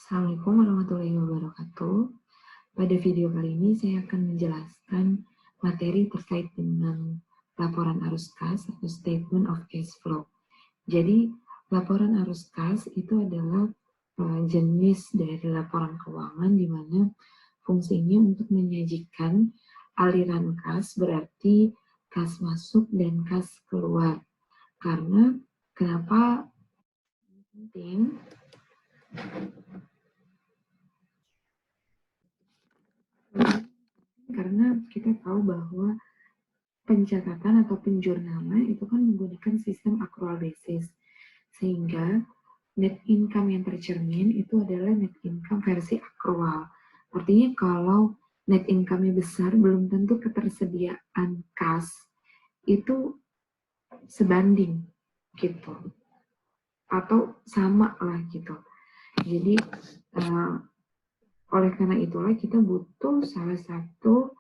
Assalamualaikum warahmatullahi wabarakatuh. Pada video kali ini saya akan menjelaskan materi terkait dengan laporan arus kas atau statement of cash flow. Jadi laporan arus kas itu adalah jenis dari laporan keuangan di mana fungsinya untuk menyajikan aliran kas, berarti kas masuk dan kas keluar. Karena kenapa penting? Karena kita tahu bahwa pencatatan atau penjurnalan itu kan menggunakan sistem accrual basis, sehingga net income yang tercermin itu adalah net income versi accrual. Artinya kalau net income-nya besar, belum tentu ketersediaan kas itu sebanding gitu, atau sama lah gitu. Jadi oleh karena itulah kita butuh salah satu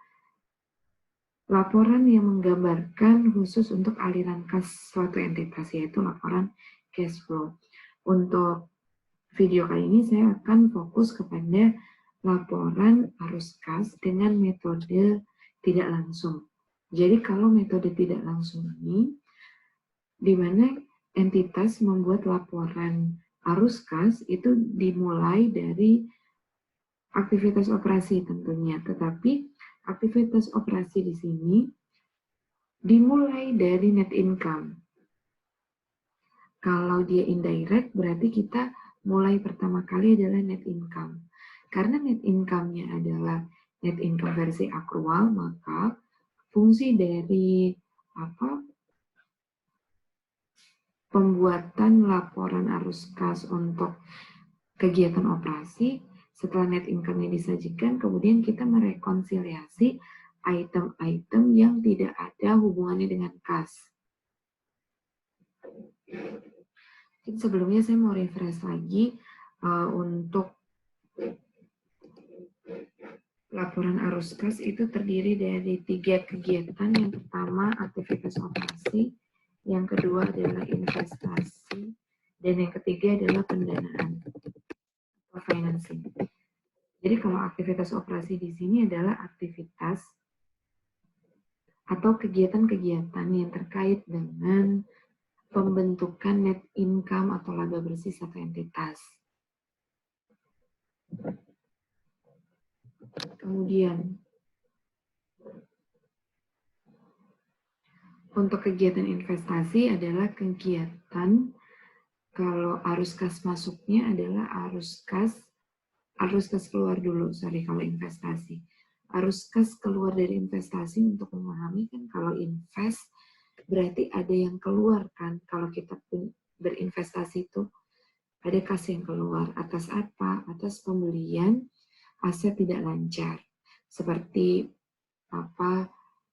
laporan yang menggambarkan khusus untuk aliran kas suatu entitas, yaitu laporan cash flow. Untuk video kali ini saya akan fokus kepada laporan arus kas dengan metode tidak langsung. Jadi kalau metode tidak langsung ini, di mana entitas membuat laporan arus kas itu dimulai dari aktivitas operasi tentunya, tetapi aktivitas operasi di sini dimulai dari net income. Kalau dia indirect, berarti kita mulai pertama kali adalah net income. Karena net income-nya adalah net income versi accrual, maka fungsi dari pembuatan laporan arus kas untuk kegiatan operasi, setelah net income-nya disajikan, kemudian kita merekonsiliasi item-item yang tidak ada hubungannya dengan kas. Sebelumnya saya mau refresh lagi untuk laporan arus kas itu terdiri dari 3 kegiatan. Yang pertama aktivitas operasi, yang kedua adalah investasi, dan yang ketiga adalah pendanaan atau financing. Jadi kalau aktivitas operasi di sini adalah aktivitas atau kegiatan-kegiatan yang terkait dengan pembentukan net income atau laba bersih satu entitas. Kemudian, untuk kegiatan investasi adalah kegiatan kalau arus kas masuknya adalah arus kas keluar dulu, kalau investasi. Arus kas keluar dari investasi, untuk memahami kan kalau invest berarti ada yang keluar kan, kalau kita pun berinvestasi itu ada kas yang keluar. Atas apa? Atas pembelian aset tidak lancar, seperti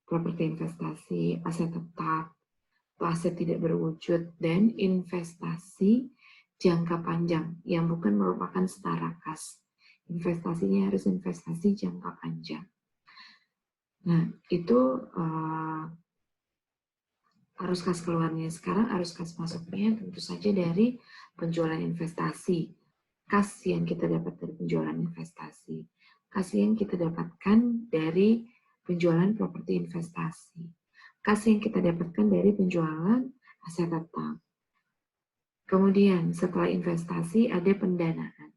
properti investasi, aset tetap, aset tidak berwujud, dan investasi jangka panjang yang bukan merupakan setara kas. Investasinya harus investasi jangka panjang. Nah, itu arus kas keluarnya. Sekarang arus kas masuknya tentu saja dari penjualan investasi. Kas yang kita dapat dari penjualan investasi. Kas yang kita dapatkan dari penjualan properti investasi. Kas yang kita dapatkan dari penjualan aset tetap. Kemudian setelah investasi ada pendanaan.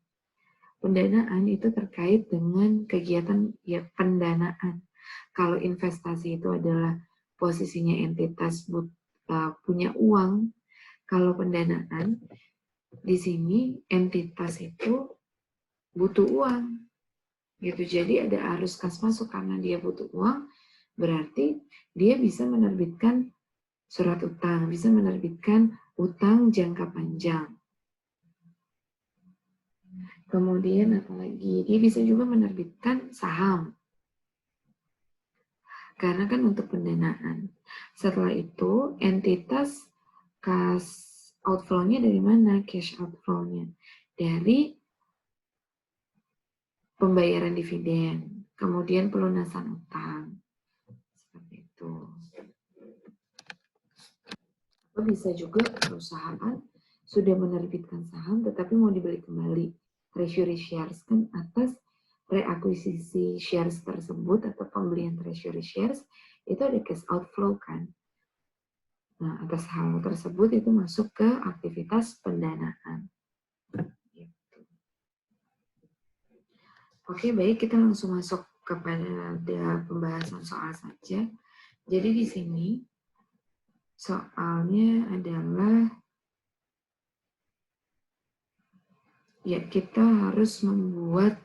Pendanaan itu terkait dengan kegiatan pendanaan. Kalau investasi itu adalah posisinya entitas punya uang, kalau pendanaan di sini entitas itu butuh uang, gitu. Jadi ada arus kas masuk karena dia butuh uang, berarti dia bisa menerbitkan surat utang, bisa menerbitkan utang jangka panjang. Kemudian apalagi, dia bisa juga menerbitkan saham. Karena kan untuk pendanaan. Setelah itu, entitas kas outflow-nya dari mana? Cash outflow-nya dari pembayaran dividen, kemudian pelunasan utang. Seperti itu. Atau bisa juga perusahaan sudah menerbitkan saham tetapi mau dibeli kembali. treasury shares kan atas reakuisisi shares tersebut atau pembelian treasury shares itu ada cash outflow kan. Nah, atas hal tersebut itu masuk ke aktivitas pendanaan. Gitu. Oke, baik, kita langsung masuk kepada pembahasan soal saja. Jadi di sini soalnya adalah ya kita harus membuat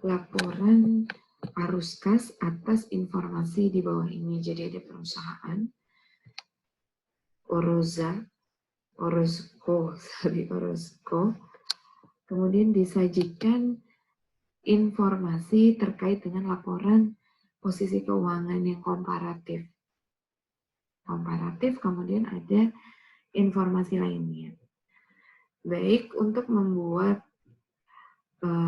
laporan arus kas atas informasi di bawah ini. Jadi ada perusahaan Orozco, kemudian disajikan informasi terkait dengan laporan posisi keuangan yang komparatif. Kemudian ada informasi lainnya. Baik, untuk membuat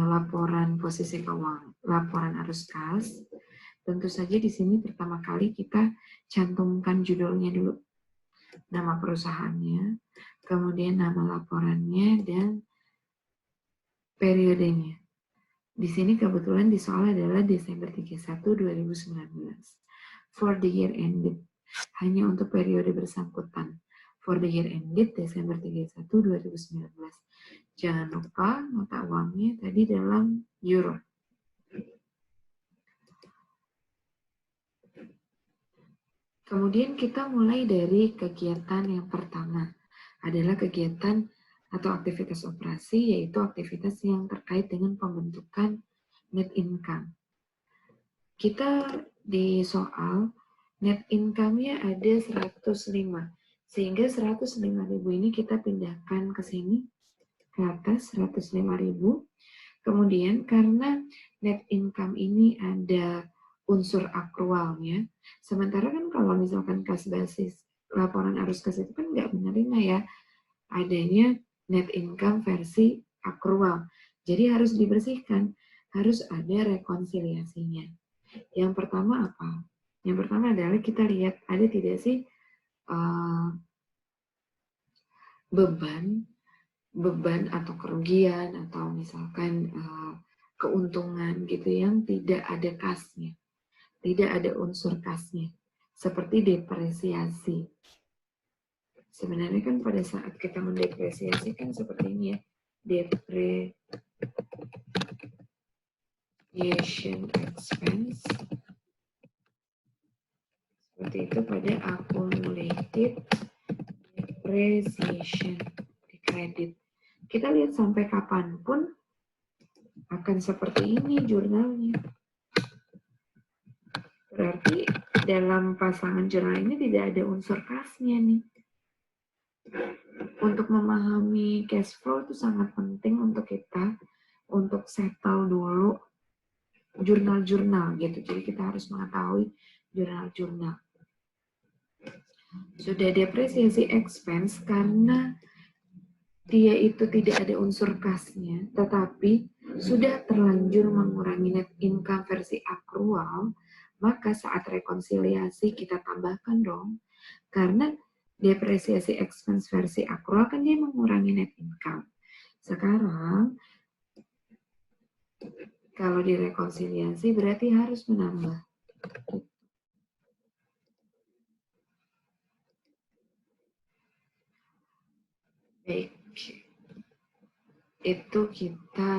laporan posisi keuangan, laporan arus kas, tentu saja di sini pertama kali kita cantumkan judulnya dulu, nama perusahaannya, kemudian nama laporannya, dan periodenya. Di sini kebetulan di soal adalah Desember 31, 2019. For the year ended. Hanya untuk periode bersangkutan. For the year ended Desember 31, 2019. Jangan lupa nota uangnya tadi dalam euro. Kemudian kita mulai dari kegiatan yang pertama. Adalah kegiatan atau aktivitas operasi, yaitu aktivitas yang terkait dengan pembentukan net income. Kita di soal net income-nya ada 105, sehingga 105.000 ini kita pindahkan ke sini, ke atas 105.000. Kemudian karena net income ini ada unsur akrualnya, sementara kan kalau misalkan kas basis laporan arus kas itu kan nggak menerima ya adanya net income versi akrual. Jadi harus dibersihkan, harus ada rekonsiliasinya. Yang pertama apa? Yang pertama adalah kita lihat ada tidak sih beban atau kerugian atau misalkan keuntungan gitu yang tidak ada kasnya, tidak ada unsur kasnya, seperti depresiasi. Sebenarnya kan pada saat kita mendepresiasi kan seperti ini ya, depreciation expense, seperti itu pada accumulated depreciation di kredit. Kita lihat sampai kapanpun akan seperti ini jurnalnya. Berarti dalam pasangan jurnal ini tidak ada unsur kasnya nih. Untuk memahami cash flow itu sangat penting untuk kita untuk settle dulu jurnal-jurnal gitu. Jadi kita harus mengetahui jurnal-jurnal. Sudah depresiasi expense karena dia itu tidak ada unsur kasnya, tetapi sudah terlanjur mengurangi net income versi akrual, maka saat rekonsiliasi kita tambahkan dong, karena depresiasi expense versi akrual kan dia mengurangi net income. Sekarang, kalau direkonsiliasi berarti harus menambah. Baik, itu kita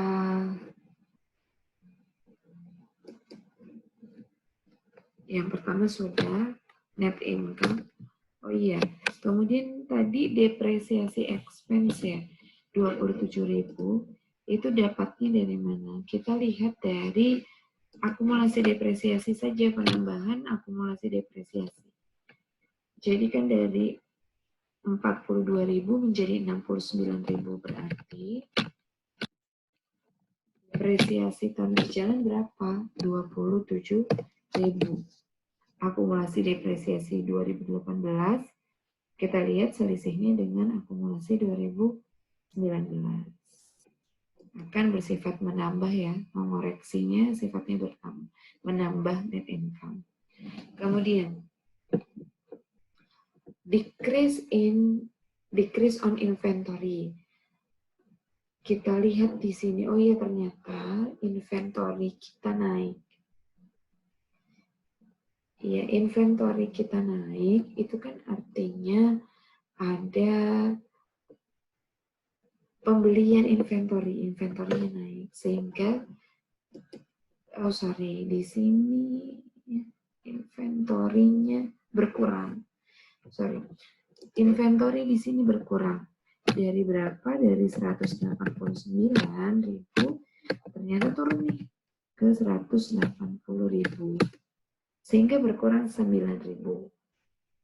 yang pertama sudah net income. Oh iya, kemudian tadi depresiasi expense ya, 27.000 itu dapatnya dari mana? Kita lihat dari akumulasi depresiasi saja, penambahan akumulasi depresiasi. Jadi kan dari 42.000 menjadi 69.000 berarti depresiasi tahun berjalan berapa? 27.000. Akumulasi depresiasi 2018 kita lihat selisihnya dengan akumulasi 2019 akan bersifat menambah ya, mengoreksinya sifatnya bertambah, menambah net income. Kemudian decrease on inventory. kita lihat di sini, oh iya ternyata inventory kita naik. Ya, inventory kita naik, itu kan artinya ada pembelian inventory-nya naik. Sehingga, oh sorry, di sini inventory-nya berkurang. Sorry, inventory di sini berkurang. Dari berapa? Dari 189.000, ternyata turun nih ke 180.000. Sehingga berkurang 9.000.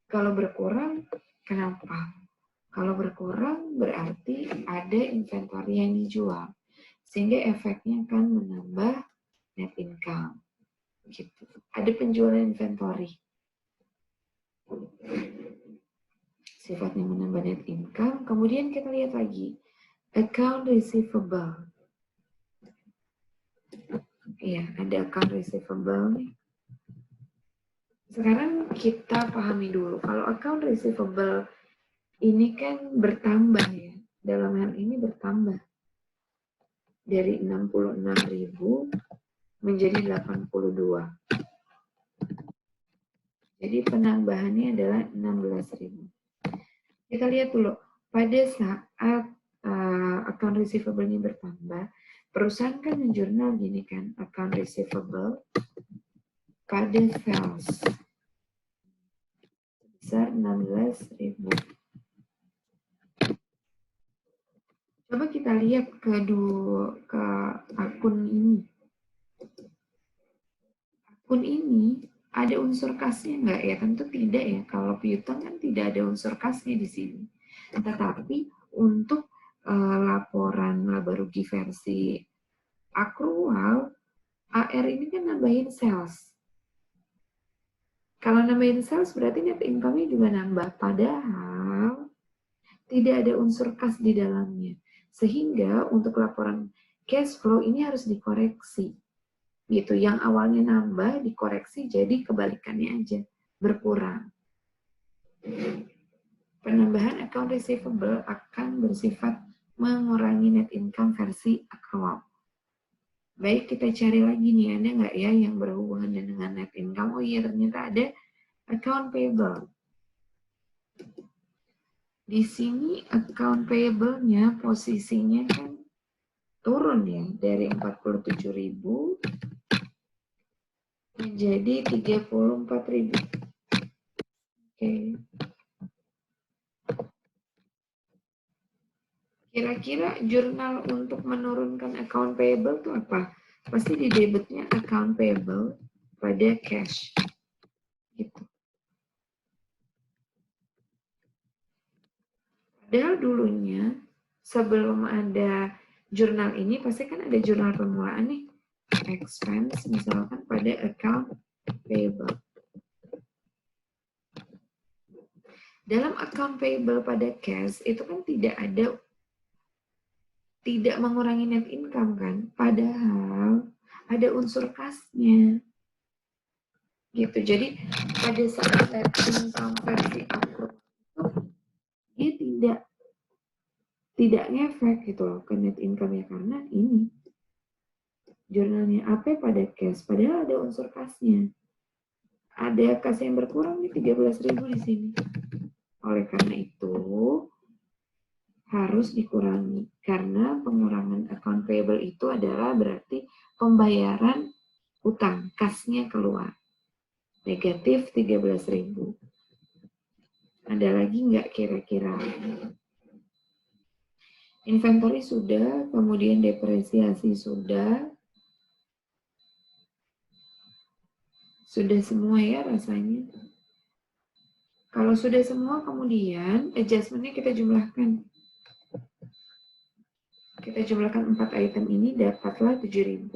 Kalau berkurang, kenapa? Kalau berkurang berarti ada inventory yang dijual. Sehingga efeknya akan menambah net income. Gitu. Ada penjualan inventory. Sifatnya menambah net income. Kemudian kita lihat lagi. Account receivable. Iya, ada account receivable nih. Sekarang kita pahami dulu. Kalau account receivable ini kan bertambah ya. Dalam hal ini bertambah. Dari 66.000 menjadi 82. Jadi penambahannya adalah 16.000. Kita lihat dulu, pada saat account receivable-nya bertambah, perusahaan kan menjurnal gini kan, account receivable pada sales sebesar 16.000. Coba kita lihat ke akun ini. Akun ini ada unsur kasnya nggak ya? Tentu tidak ya. Kalau piutang kan tidak ada unsur kasnya di sini. Tetapi untuk laporan laba rugi versi akrual, AR ini kan nambahin sales. Kalau nambahin sales berarti net income-nya juga nambah. Padahal tidak ada unsur kas di dalamnya. Sehingga untuk laporan cash flow ini harus dikoreksi. Gitu, yang awalnya nambah dikoreksi jadi kebalikannya aja, berkurang. Penambahan account receivable akan bersifat mengurangi net income versi akrual. Baik, kita cari lagi nih, ada nggak ya yang berhubungan dengan net income? Oh iya, ternyata ada account payable. Di sini account payable-nya posisinya kan turun ya, dari 47.000 menjadi 34.000. Oke. Kira-kira jurnal untuk menurunkan account payable itu apa? Pasti di debitnya account payable pada cash. Gitu. Padahal dulunya sebelum ada jurnal ini pasti kan ada jurnal permulaan nih. Expense misalkan pada account payable. Dalam account payable pada cash itu kan tidak mengurangi net income kan, padahal ada unsur kasnya. Gitu. Jadi pada saat net income versi akrual itu dia tidak ngefek gitu loh ke net income ya, karena ini jurnalnya AP pada cash, padahal ada unsur kasnya. Ada kas yang berkurang nih 13.000 di sini. Oleh karena itu harus dikurangi, karena pengurangan account payable itu adalah berarti pembayaran utang, kasnya keluar. Negatif 13.000. Ada lagi nggak kira-kira? Inventory sudah, kemudian depresiasi sudah. Sudah semua ya rasanya. Kalau sudah semua, kemudian adjustment-nya kita jumlahkan. Kita jumlahkan 4 item ini, dapatlah 7.000.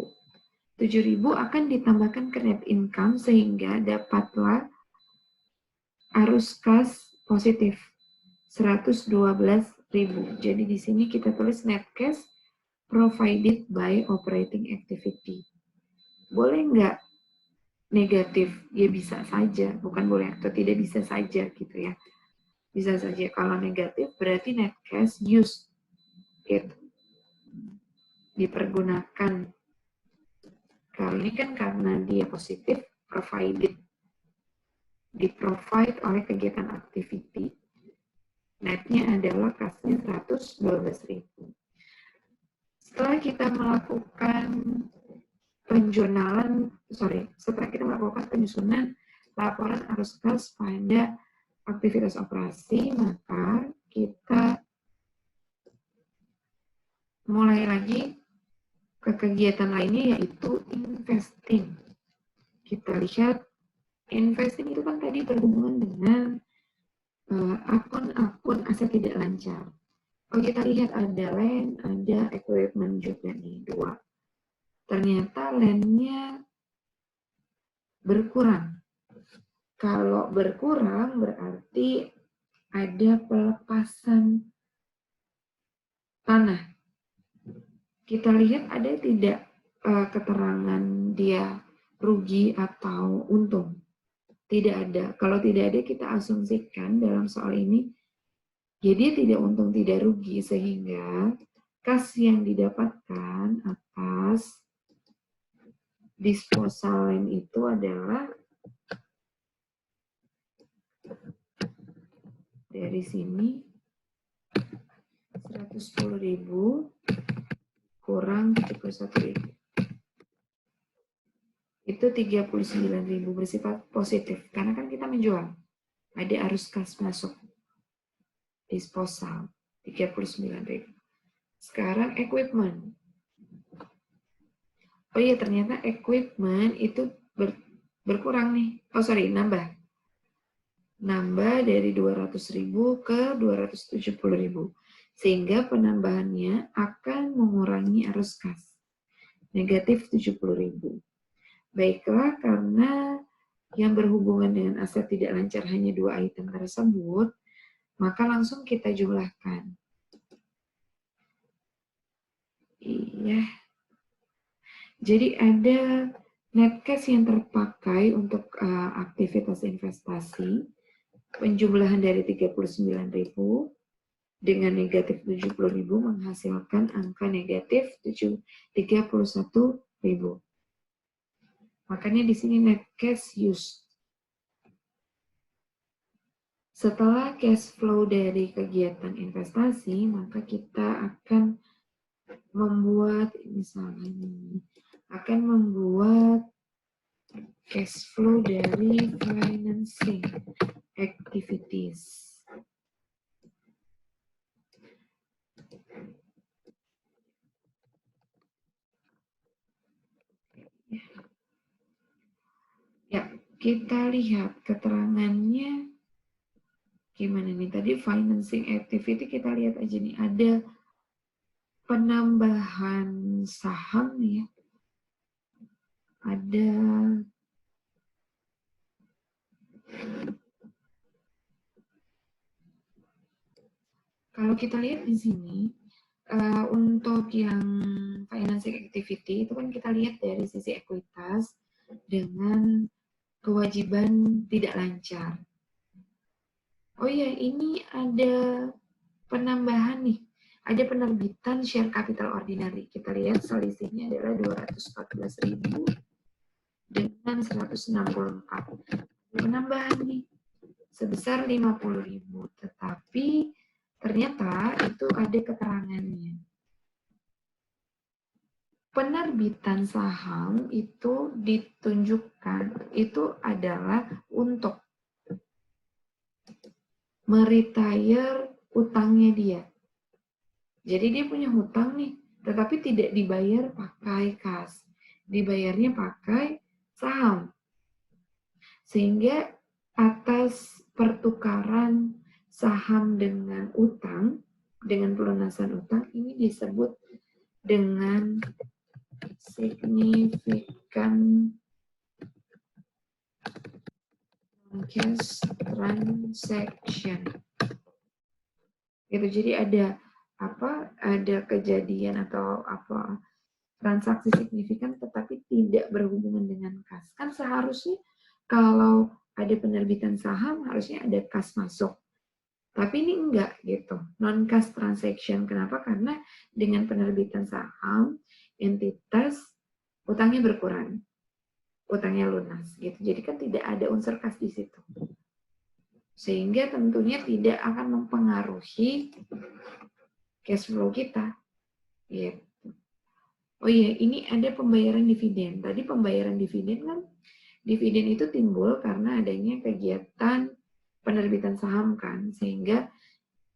7.000 akan ditambahkan ke net income sehingga dapatlah arus kas positif 112.000. Jadi di sini kita tulis net cash provided by operating activity. Boleh nggak negatif? Ya bisa saja, bukan boleh atau tidak, bisa saja gitu ya. Bisa saja. Kalau negatif berarti net cash used. Gitu. dipergunakan. Kali ini kan karena dia positif, provided, di-provide oleh kegiatan activity. Netnya adalah kasnya 112.000. Setelah kita melakukan setelah kita melakukan penyusunan laporan arus kas pada aktivitas operasi, maka kita mulai lagi ke kegiatan lainnya, yaitu investing. Kita lihat investing itu kan tadi berhubungan dengan akun-akun aset tidak lancar. Kalau kita lihat ada land, ada equipment juga nih, dua. Ternyata land-nya berkurang. Kalau berkurang berarti ada pelepasan tanah. Kita lihat ada tidak keterangan dia rugi atau untung? Tidak ada. Kalau tidak ada, kita asumsikan dalam soal ini, jadi tidak untung, tidak rugi, sehingga kas yang didapatkan atas disposal land itu adalah dari sini 110.000 kurang 71.000. Itu 39.000 bersifat positif. Karena kan kita menjual. Ada arus kas masuk. Disposal 39.000. Sekarang equipment. Oh iya, ternyata equipment itu berkurang nih. Nambah. Nambah dari 200.000 ke 270.000. Sehingga penambahannya akan mengurangi arus kas. Negatif 70.000. Baiklah, karena yang berhubungan dengan aset tidak lancar hanya dua item tersebut, maka langsung kita jumlahkan. Iya. Jadi ada net cash yang terpakai untuk aktivitas investasi, penjumlahan dari 39.000 dengan negatif 70.000 menghasilkan angka negatif 31.000. Makanya di sini net cash used. Setelah cash flow dari kegiatan investasi, maka kita akan membuat cash flow dari financing activities. Ya, kita lihat keterangannya gimana nih. Tadi financing activity kita lihat aja nih, ada penambahan saham nih ya. Ada kalau kita lihat di sini untuk yang financing activity itu kan kita lihat dari sisi ekuitas dengan kewajiban tidak lancar. Oh iya, ini ada penambahan nih. Ada penerbitan share capital ordinary. Kita lihat selisihnya adalah 214.000 dengan 164. Penambahan nih sebesar 50.000. Tetapi ternyata itu ada keterangannya. Penerbitan saham itu ditunjukkan itu adalah untuk meretire utangnya dia. Jadi dia punya hutang nih, tetapi tidak dibayar pakai kas. Dibayarnya pakai saham. Sehingga atas pertukaran saham dengan utang, dengan pelunasan utang, ini disebut dengan significant cash transaction. Gitu. Jadi ada kejadian atau transaksi signifikan tetapi tidak berhubungan dengan kas. Kan seharusnya kalau ada penerbitan saham harusnya ada kas masuk. Tapi ini enggak gitu, non-cash transaction. Kenapa? Karena dengan penerbitan saham, entitas utangnya berkurang, utangnya lunas gitu. Jadi kan tidak ada unsur kas di situ. Sehingga tentunya tidak akan mempengaruhi cash flow kita. Gitu. Oh iya, ini ada pembayaran dividen. Tadi pembayaran dividen kan, dividen itu timbul karena adanya kegiatan penerbitan saham kan, sehingga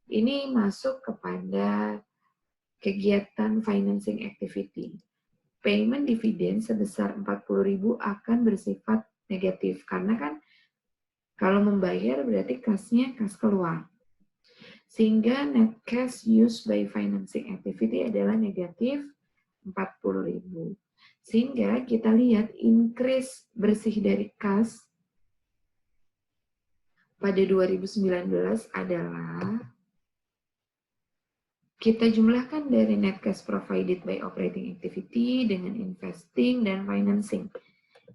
ini masuk kepada kegiatan financing activity. Payment dividen sebesar 40.000 akan bersifat negatif karena kan kalau membayar berarti kasnya kas keluar. Sehingga net cash used by financing activity adalah negatif 40.000. Sehingga kita lihat increase bersih dari kas pada 2019 adalah kita jumlahkan dari net cash provided by operating activity dengan investing dan financing.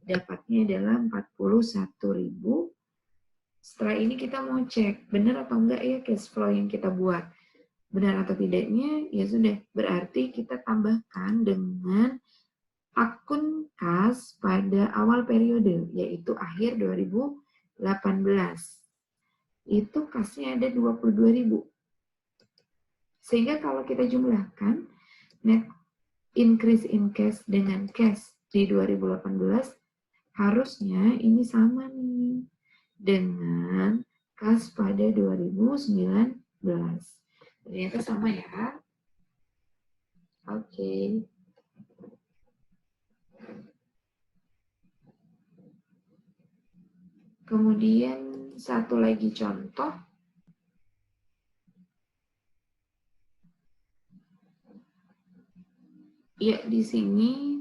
Dapatnya adalah 41.000. Setelah ini kita mau cek benar atau enggak ya cash flow yang kita buat. Benar atau tidaknya, ya sudah. Berarti kita tambahkan dengan akun kas pada awal periode, yaitu akhir 2018. Itu kasnya ada 22.000. Sehingga kalau kita jumlahkan net increase in cash dengan cash di 2018, harusnya ini sama nih dengan kas pada 2019. Ternyata sama ya. Oke. Kemudian satu lagi contoh. Ya, di sini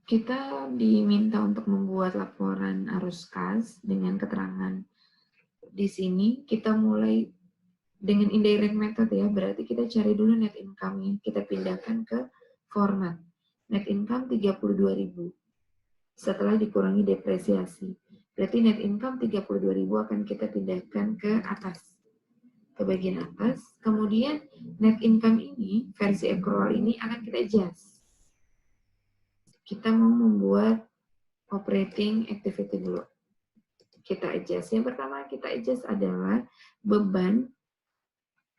kita diminta untuk membuat laporan arus kas dengan keterangan. Di sini kita mulai dengan indirect method ya, berarti kita cari dulu net income-nya. Kita pindahkan ke format. Net income 32.000. Setelah dikurangi depresiasi. Berarti net income 32.000 akan kita pindahkan ke atas. Ke bagian atas. Kemudian net income ini, versi accrual ini akan kita adjust. Kita mau membuat operating activity dulu. Kita adjust. Yang pertama kita adjust adalah beban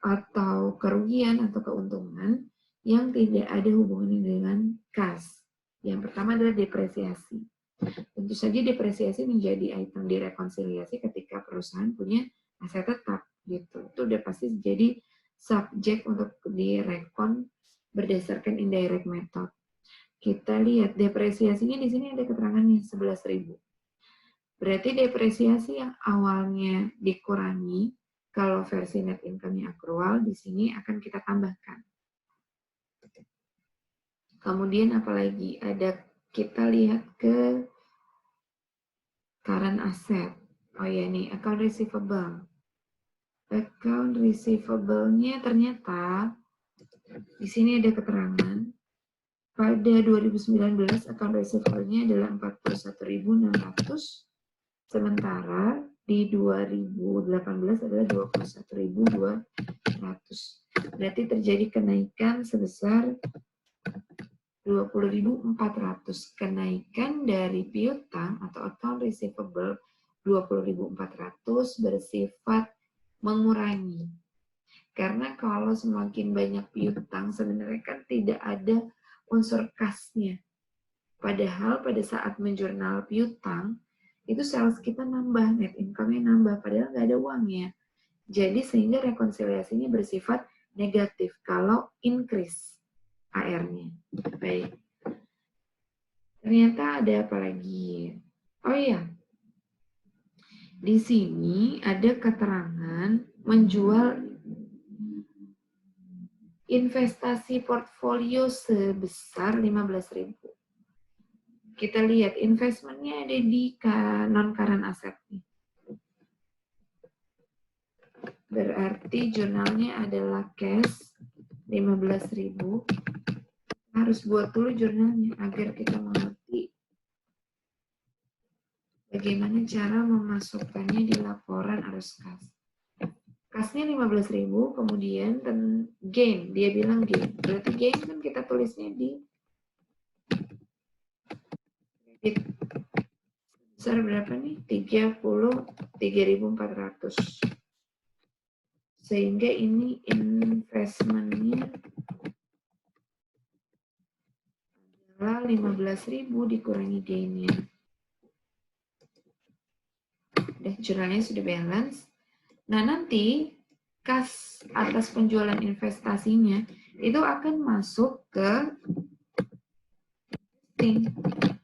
atau kerugian atau keuntungan yang tidak ada hubungannya dengan kas. Yang pertama adalah depresiasi. Tentu saja depresiasi menjadi item direkonsiliasi ketika perusahaan punya aset tetap gitu. Itu udah pasti jadi subjek untuk direkon berdasarkan indirect method. Kita lihat depresiasinya di sini ada keterangannya 11.000. Berarti depresiasi yang awalnya dikurangi kalau versi net income-nya accrual di sini akan kita tambahkan. Kemudian apalagi ada kita lihat ke current asset. Oh ya nih, account receivable. Account receivable-nya ternyata di sini ada keterangan pada 2019 account receivable-nya adalah 41.600, sementara di 2018 adalah 21.200. Berarti terjadi kenaikan sebesar 20.400. Kenaikan dari piutang atau account receivable 20.400 bersifat mengurangi. Karena kalau semakin banyak piutang sebenarnya kan tidak ada unsur kasnya. Padahal pada saat menjurnal piutang itu sales kita nambah, net income-nya nambah, padahal nggak ada uangnya. Jadi sehingga rekonsiliasinya bersifat negatif kalau increase AR-nya. Baik. Ternyata ada apa lagi? Oh iya, di sini ada keterangan menjual investasi portfolio sebesar 15.000. Kita lihat investmentnya ada di non-current asset. Berarti jurnalnya adalah cash 15.000. Harus buat dulu jurnalnya agar kita mengerti bagaimana cara memasukkannya di laporan arus kas. Kasnya 15.000, kemudian gain, dia bilang gain. Berarti gain kan kita tulisnya di kredit. Besar berapa nih? 33.400. Sehingga ini investmentnya adalah 15.000 dikurangi gainnya. Jurnalnya sudah balance. Nah, nanti kas atas penjualan investasinya itu akan masuk ke investing.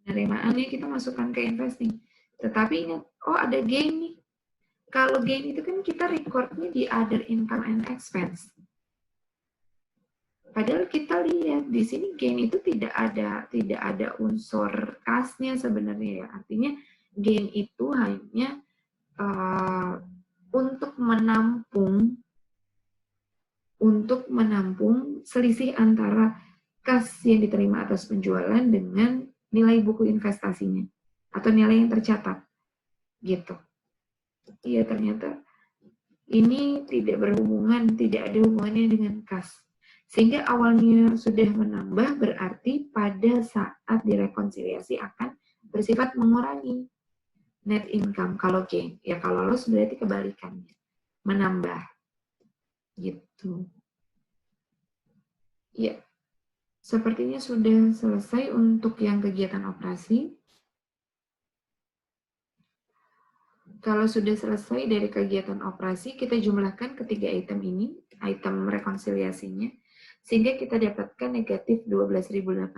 Penerimaannya kita masukkan ke investing. Tetapi ingat, oh ada gain nih. Kalau gain itu kan kita recordnya di other income and expense. Padahal kita lihat di sini gain itu tidak ada unsur kasnya sebenarnya ya. Artinya gain itu hanya untuk menampung selisih antara kas yang diterima atas penjualan dengan nilai buku investasinya atau nilai yang tercatat gitu. Iya, ternyata ini tidak ada hubungannya dengan kas. Sehingga awalnya sudah menambah, berarti pada saat direkonsiliasi akan bersifat mengurangi net income kalau gain. Ya kalau loss berarti kebalikannya, menambah. Gitu. Ya, sepertinya sudah selesai untuk yang kegiatan operasi. Kalau sudah selesai dari kegiatan operasi, kita jumlahkan ketiga item ini, item rekonsiliasinya, sehingga kita dapatkan negatif 12.800,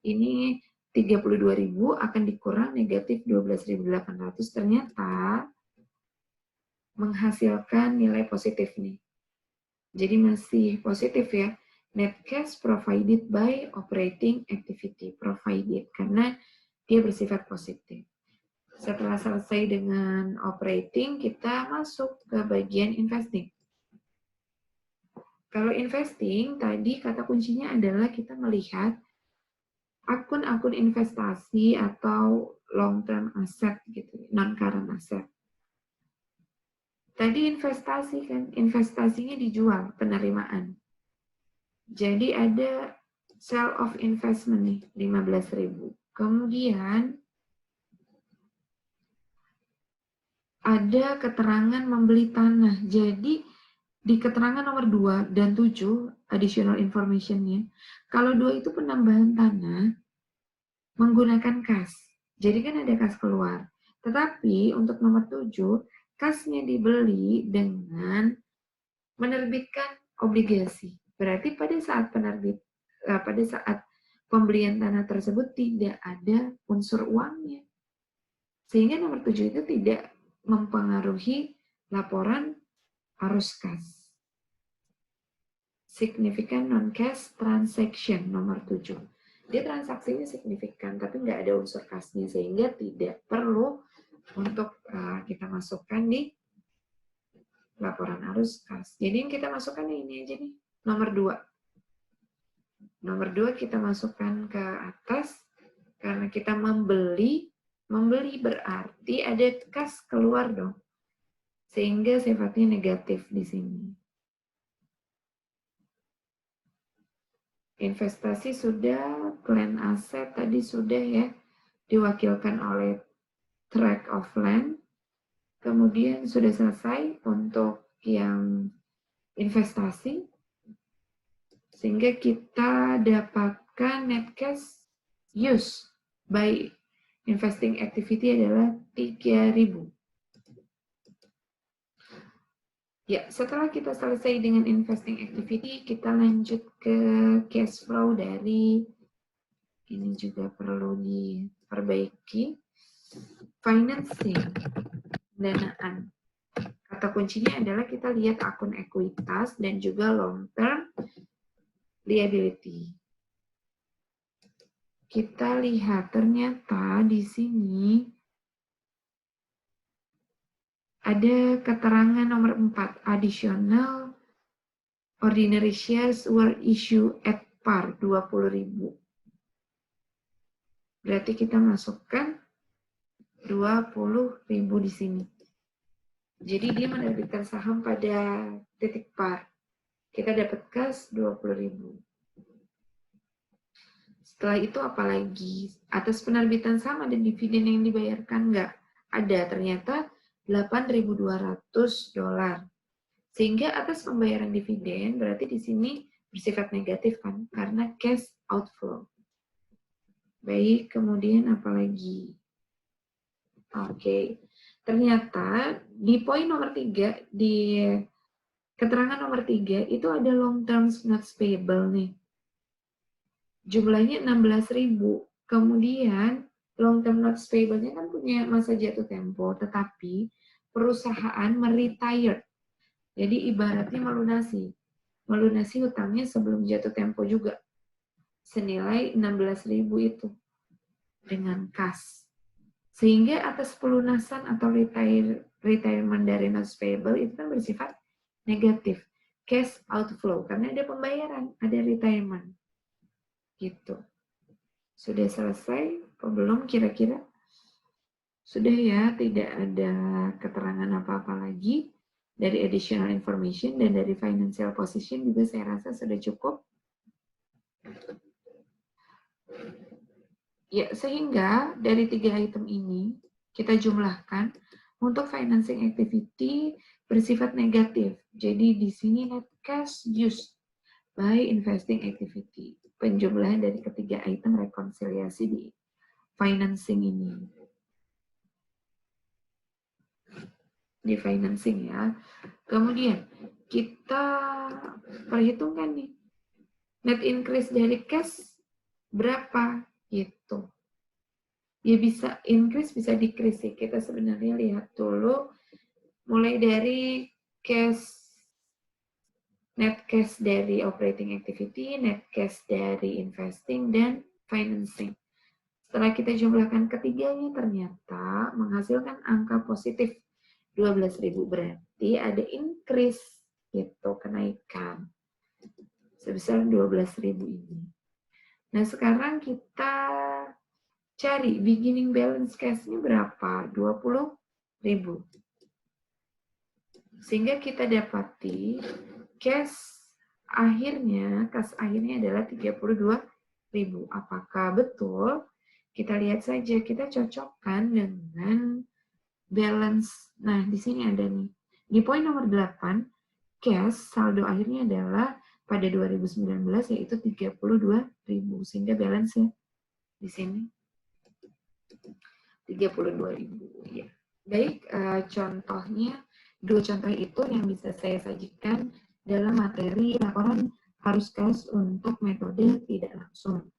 ini 32.000 akan dikurang negatif 12.800, ternyata menghasilkan nilai positif nih. Jadi masih positif ya, net cash provided by operating activity, provided, karena dia bersifat positif. Setelah selesai dengan operating, kita masuk ke bagian investing. Kalau investing, tadi kata kuncinya adalah kita melihat akun-akun investasi atau long-term asset, gitu, non-current asset. Tadi investasi kan, investasinya dijual, penerimaan. Jadi ada sale of investment nih, 15.000. Kemudian ada keterangan membeli tanah. Jadi di keterangan nomor 2 dan 7, additional information-nya, kalau 2 itu penambahan tanah menggunakan kas. Jadi kan ada kas keluar. Tetapi untuk nomor 7, kasnya dibeli dengan menerbitkan obligasi. Berarti pada saat pembelian tanah tersebut tidak ada unsur uangnya. Sehingga nomor 7 itu tidak mempengaruhi laporan arus kas. Significant non-cash transaction nomor 7. Dia transaksinya signifikan, tapi nggak ada unsur kasnya, sehingga tidak perlu untuk kita masukkan di laporan arus kas. Jadi yang kita masukkan ini aja nih, nomor 2. Nomor 2 kita masukkan ke atas, karena kita membeli berarti ada kas keluar dong. Sehingga sifatnya negatif di sini. Investasi sudah, plan aset tadi sudah ya, diwakilkan oleh tract of land. Kemudian sudah selesai untuk yang investasi. Sehingga kita dapatkan net cash use by investing activity adalah 3.000. Ya, setelah kita selesai dengan investing activity, kita lanjut ke cash flow dari, ini juga perlu diperbaiki, financing, danaan. Kata kuncinya adalah kita lihat akun ekuitas dan juga long term liability. Kita lihat ternyata di sini ada keterangan nomor 4, additional ordinary shares were issued at par 20.000. Berarti kita masukkan 20.000 di sini. Jadi dia menerbitkan saham pada titik par. Kita dapat kas 20.000. Setelah itu apalagi? Atas penerbitan saham ada dividen yang dibayarkan nggak? Ada, ternyata $8.200. Sehingga atas pembayaran dividen berarti di sini bersifat negatif kan? Karena cash outflow. Baik, kemudian apalagi? Oke. Ternyata di poin nomor 3, di keterangan nomor 3 itu ada long term notes payable nih. Jumlahnya 16.000. Kemudian long term notes payable-nya kan punya masa jatuh tempo, tetapi perusahaan meretire. Jadi ibaratnya melunasi hutangnya sebelum jatuh tempo juga. Senilai 16.000 itu dengan kas. Sehingga atas pelunasan atau retirement dari notes payable itu kan bersifat negatif. Cash outflow, karena ada pembayaran, ada retirement. Gitu. Sudah selesai? Belum kira-kira? Sudah ya, tidak ada keterangan apa-apa lagi. Dari additional information dan dari financial position juga saya rasa sudah cukup. Ya, sehingga dari 3 item ini kita jumlahkan untuk financing activity bersifat negatif. Jadi di sini net cash used by investing activity. Penjumlahan dari ketiga item rekonsiliasi di financing ini. Di financing ya. Kemudian kita perhitungkan nih. Net increase dari cash berapa? Gitu. Ya bisa increase, bisa decrease sih. Kita sebenarnya lihat dulu mulai dari net cash dari operating activity, net cash dari investing, dan financing. Setelah kita jumlahkan ketiganya ternyata menghasilkan angka positif 12.000, berarti ada increase gitu, kenaikan sebesar 12.000 ini. Nah, sekarang kita cari beginning balance cash-nya berapa? 20.000. Sehingga kita dapati kas akhirnya adalah 32.000. Apakah betul? Kita lihat saja, kita cocokkan dengan balance. Nah, di sini ada nih. Di poin nomor 8, cash saldo akhirnya adalah pada 2019 yaitu 32.000, sehingga balance-nya di sini 32.000 ya. Baik, contohnya 2 contoh itu yang bisa saya sajikan dalam materi laporan arus kas untuk metode tidak langsung.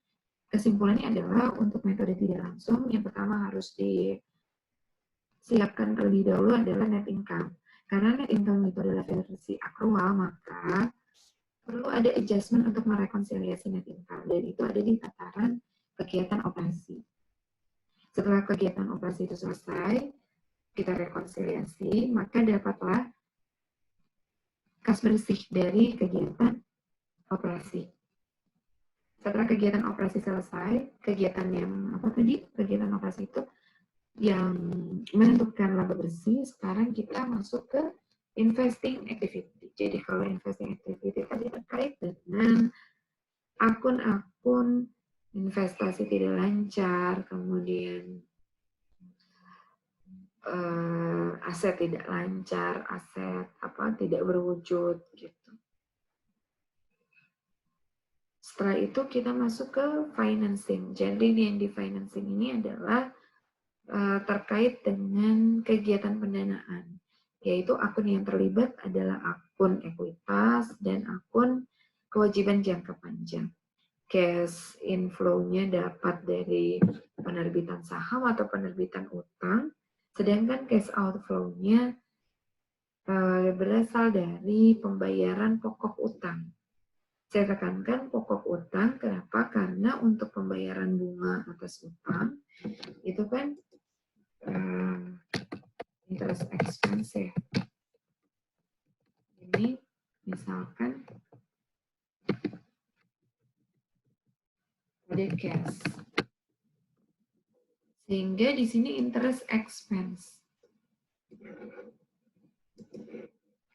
Kesimpulannya adalah untuk metode tidak langsung yang pertama harus disiapkan terlebih dahulu adalah net income. Karena net income itu adalah versi akrual, maka perlu ada adjustment untuk merekonsiliasi net income, dan itu ada di tataran kegiatan operasi. Setelah kegiatan operasi itu selesai, kita rekonsiliasi, maka dapatlah kas bersih dari kegiatan operasi. Setelah kegiatan operasi selesai, kegiatan yang apa tadi? Kegiatan operasi itu yang menentukan laba bersih. Sekarang kita masuk ke investing activity. Jadi kalau investing activity tadi terkait dengan akun-akun investasi tidak lancar, kemudian aset tidak lancar, aset tidak berwujud gitu. Setelah itu kita masuk ke financing. Jadi yang di financing ini adalah terkait dengan kegiatan pendanaan, yaitu akun yang terlibat adalah akun ekuitas dan akun kewajiban jangka panjang. Cash inflow-nya dapat dari penerbitan saham atau penerbitan utang, sedangkan cash outflow-nya berasal dari pembayaran pokok utang. Saya tekankan pokok utang, kenapa? Karena untuk pembayaran bunga atas utang, itu kan interest expense ya. Ini misalkan ada cash. Sehingga di sini interest expense.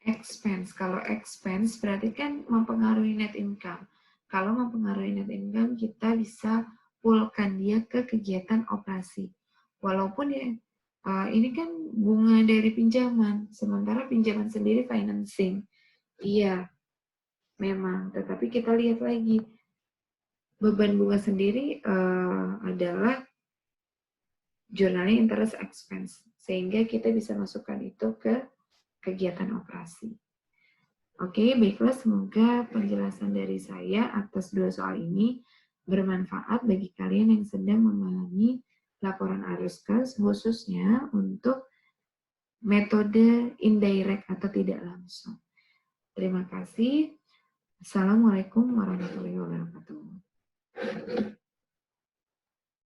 Expense, kalau expense berarti kan mempengaruhi net income. Kalau mempengaruhi net income, kita bisa pulkan dia ke kegiatan operasi. Walaupun ya, ini kan bunga dari pinjaman, sementara pinjaman sendiri financing. Iya, memang. Tetapi kita lihat lagi, beban bunga sendiri adalah journalnya interest expense. Sehingga kita bisa masukkan itu ke kegiatan operasi. Oke, baiklah, semoga penjelasan dari saya atas dua soal ini bermanfaat bagi kalian yang sedang memahami laporan arus kas, khususnya untuk metode indirect atau tidak langsung. Terima kasih. Assalamualaikum warahmatullahi wabarakatuh.